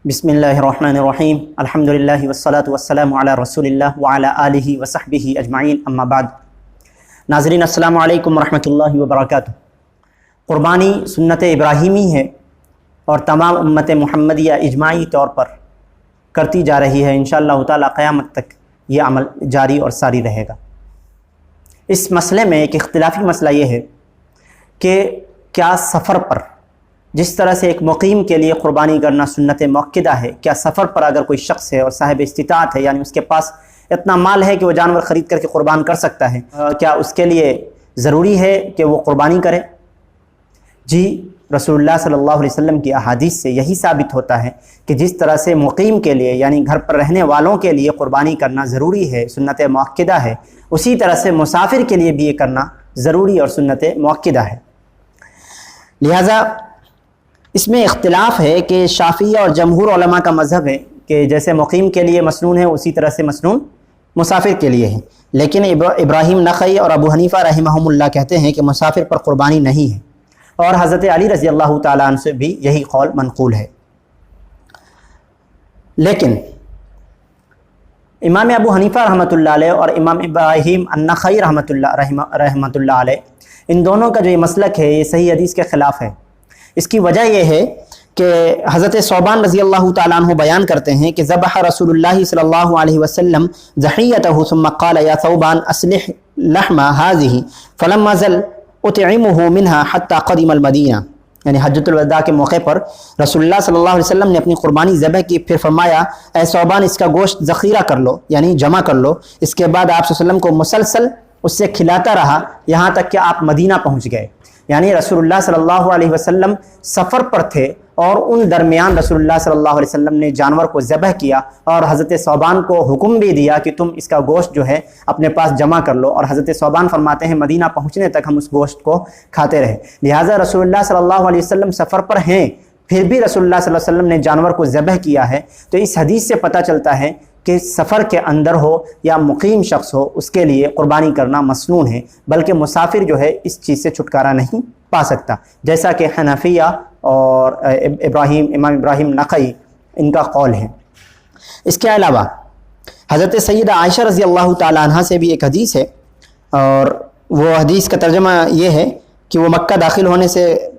बिस्मिल्लाहिर्रहमानिर्रहीम अल्हम्दुलिल्लाहि वस्सलातु वस्सलामु अला रसूलिल्लाह व अला आलिहि व सहबिहि अजमाइन अम्मा बाद। नाज़रीन अस्सलामु अलैकुम रहमतुल्लाहि व बरकातुहू। क़ुरबानी सुन्नत इब्राहीमी है और तमाम उम्मत मुहम्मदिया इजमाई तौर पर करती जा रही है। इंशाअल्लाह ताला क़यामत तक ये अमल जारी और सारी रहेगा। इस मसले में एक इख्तिलाफी मसला ये है कि क्या सफ़र पर जिस तरह से एक मुक़ीम के लिए क़ुरबानी करना सुन्नत मुअक्किदा है, क्या सफ़र पर अगर कोई शख्स है और साहिब इस्तिताअत है, यानी उसके पास इतना माल है कि वो जानवर ख़रीद करके क़ुरबान कर सकता है, क्या उसके लिए ज़रूरी है कि वो क़ुरबानी करे? जी, रसूलुल्लाह सल्लल्लाहु अलैहि वसल्लम की अहादीस से यही साबित होता है कि जिस तरह से मुक़ीम के लिए यानी घर पर रहने वालों के लिए क़ुरबानी करना ज़रूरी है, सुन्नत मुअक्किदा है, उसी तरह से मुसाफिर के लिए भी ये करना ज़रूरी और सुन्नत मुअक्किदा है। लिहाजा इसमें इख्तिलाफ है कि शाफ़ी और जमहूर उलमा का मज़हब है कि जैसे मुक़ीम के लिए मसनून है उसी तरह से मसनून मुसाफिर के लिए है, लेकिन इब्राहीम नख़ई और अबू हनीफ़ा रहमहुमुल्लाह कहते हैं कि मुसाफिर पर क़ुरबानी नहीं है, और हज़रत अली रज़ी अल्लाह ताला अन्हु से भी यही कौल मनक़ूल है। लेकिन इमाम अबू हनीफ़ा रहमतुल्लाह अलैह और इमाम इब्राहीम अन्नख़ई रहमतुल्लाह अलैह, इन दोनों का जो ये मसलक है ये सही हदीस के ख़िलाफ़ है। इसकी वजह यह है कि हज़रत सौबान रज़ी अल्लाह ताला अन्हु बयान करते हैं कि ज़बह रसूलुल्लाह सल्लल्लाहु अलैहि वसल्लम ज़हियतहु सुम्मा क़ाल या सौबान अस्लिह लहमा हाज़िही फ़लम्मा ज़ल उतइमुहु मिन्हा हत्ता क़दिमल मदीना। यानी हज्जतुल वदा के मौके पर रसूलुल्लाह सल्लल्लाहु अलैहि वसल्लम ने अपनी क़ुरबानी ज़बह की, फिर फरमाया ए सौबान इसका गोश्त ज़ख़ीरा कर लो, यानी जमा कर लो। इसके बाद आप सल्लल्लाहु अलैहि वसल्लम को मुसलसल उससे खिलाता रहा यहाँ तक कि आप मदीना पहुँच गए। यानी रसूलुल्लाह सल्लल्लाहु अलैहि वसल्लम सफ़र पर थे और उन दरमियान रसूलुल्लाह सल्लल्लाहु अलैहि वसल्लम ने जानवर को ज़बह किया और हज़रत सौबान को हुक्म भी दिया कि तुम इसका गोश्त जो है अपने पास जमा कर लो, और हज़रत सौबान फरमाते हैं मदीना पहुँचने तक हम उस गोश्त को खाते रहे। लिहाजा रसूलुल्लाह सल्लल्लाहु अलैहि वसल्लम सफ़र पर हैं, फिर भी रसूलुल्लाह सल्लल्लाहु अलैहि वसल्लम ने जानवर को ज़बह किया है। तो इस हदीस से पता चलता है कि सफ़र के अंदर हो या मुक़ीम शख्स हो, उसके लिए क़ुरबानी करना मसनून है, बल्कि मुसाफिर जो है इस चीज़ से छुटकारा नहीं पा सकता, जैसा कि हनफिया और इमाम इब्राहीम नक़ई इनका कौल है। इसके अलावा हज़रत सैयदा आयशा रज़ी अल्लाह ताला अन्हा से भी एक हदीस है, और वो हदीस का तर्जुमा ये है कि वो मक्का दाखिल होने से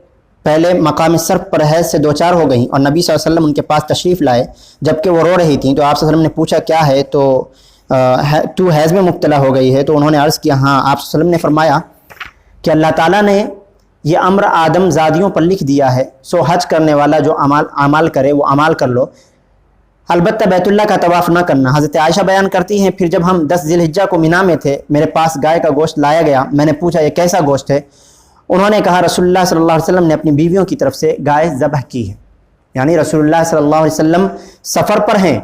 पहले मकाम सर्फ पर हैज़ से दो चार हो गई और नबी सल्लल्लाहु अलैहि वसल्लम उनके पास तशरीफ़ लाए, जबकि वो रो रही थी। तो आप सल्लल्लाहु अलैहि वसल्लम ने पूछा क्या है, तो तू हैज़ में मुब्तला हो गई है? तो उन्होंने अर्ज़ किया हाँ। आप सल्लल्लाहु अलैहि वसल्लम ने फरमाया कि अल्लाह ताला ने ये अम्र आदम ज़ादियों पर लिख दिया है, सो हज करने वाला जो अमाल करे वो अमाल कर लो, अलबत्ता बैतुल्लाह का तवाफ़ ना करना। हज़रत आयशा बयान करती हैं, फिर जब हम 10 ज़िलहिज्जा को मिना में थे, मेरे पास गाय का गोश्त लाया गया। मैंने पूछा ये कैसा गोश्त है? उन्होंने कहा रसूलुल्लाह सल्लल्लाहु अलैहि वसल्लम ने अपनी बीवियों की तरफ से गाय ज़बह की है। यानी रसूलुल्लाह सल्लल्लाहु अलैहि वसल्लम सफ़र पर हैं,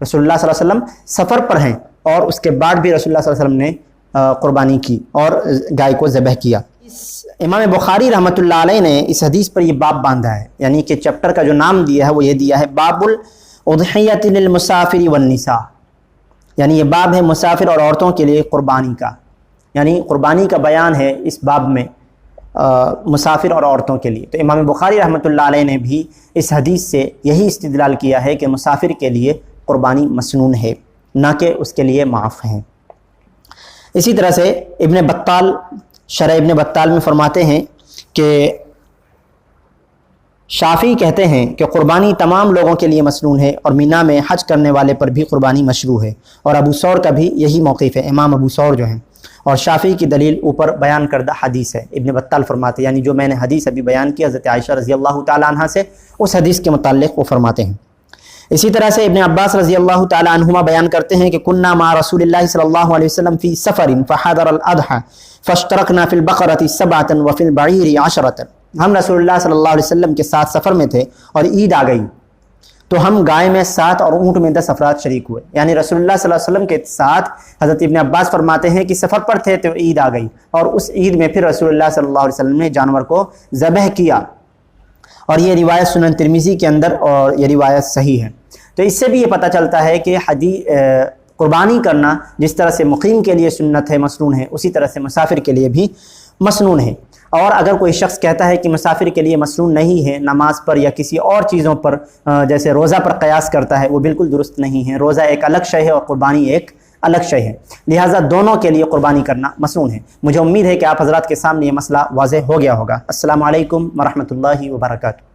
रसूलुल्लाह सल्लल्लाहु अलैहि वसल्लम सफ़र पर हैं, और उसके बाद भी रसूलुल्लाह सल्लल्लाहु अलैहि वसल्लम ने क़ुरबानी की और गाय को ज़बह किया। इमाम बुखारी रहमतुल्लाह अलैह ने इस हदीस पर ये बाब बांधा है, यानी कि चैप्टर का जो नाम दिया है वो ये दिया है बाबुल उद्हियति लिल मुसाफिर वन निसा। यानी ये बाब है मुसाफिर और औरतों के लिए क़ुरबानी का, यानी क़ुरबानी का बयान है इस बाब में मुसाफिर और औरतों के लिए। तो इमाम बुखारी रहमतुल्लाह अलैह ने भी इस हदीस से यही इस्तिदलाल किया है कि मुसाफिर के लिए क़ुरबानी मसनून है, ना कि उसके लिए माफ़ है। इसी तरह से इब्न बत्ताल शरह इब्न बत्ताल में फरमाते हैं कि शाफ़ी कहते हैं कि क़ुरबानी तमाम लोगों के लिए मसनून है और मीना में हज करने वाले पर भी क़ुरबानी मशरू है, और अबू सौर का भी यही मौक़िफ़ है, इमाम अबू सौर जो हैं। और शाफ़ी की दलील ऊपर बयान करदा हदीस है। इब्न बत्ताल फरमाते यानी जो मैंने हदीस अभी बयान की हज़रत आयशा रज़ी अल्लाह ताला अन्हा से, उस हदीस के मुताल्लिक़ वो फरमाते हैं। इसी तरह से इब्न अब्बास रज़ी अल्लाह ताला अन्हुमा बयान करते हैं कि कुन्ना मा रसूलिल्लाह सल्लल्लाहु अलैहि वसल्लम फ़ी सफ़रिन फ़हदरल अज़हा फ़श्तरकना फ़िल बक़रति सबअतन व फ़िल बईरि अशरतन। हम रसूलुल्लाह सल्लल्लाहु अलैहि वसल्लम के साथ सफ़र में थे और ईद आ गई, तो हम गाय में 7 और ऊँट में 10 अफराद शरीक हुए। यानी रसूलुल्लाह सल्लल्लाहु अलैहि वसल्लम के साथ हज़रत इब्न अब्बास फरमाते हैं कि सफ़र पर थे तो ईद आ गई, और उस ईद में फिर रसूलुल्लाह सल्लल्लाहु अलैहि वसल्लम ने जानवर को ज़बह किया, और ये रिवायत सुनन तिरमिज़ी के अंदर, और ये रिवायत सही है। तो इससे भी ये पता चलता है कि क़ुरबानी करना जिस तरह से मुक़ीम के लिए सुन्नत है, मसनून है, उसी तरह से मुसाफिर के लिए भी मसनून है। اور اگر کوئی شخص کہتا ہے کہ مسافر کے لیے مصنون نہیں ہے، نماز پر یا کسی اور چیزوں پر جیسے روزہ پر قیاس کرتا ہے، وہ بالکل درست نہیں ہے۔ روزہ ایک الگ شے ہے اور قربانی ایک الگ شے ہے، لہٰذا دونوں کے لیے قربانی کرنا مصنون ہے۔ مجھے امید ہے کہ آپ حضرات کے سامنے یہ مسئلہ واضح ہو گیا ہوگا۔ السلام علیکم ورحمۃ اللہ وبرکاتہ۔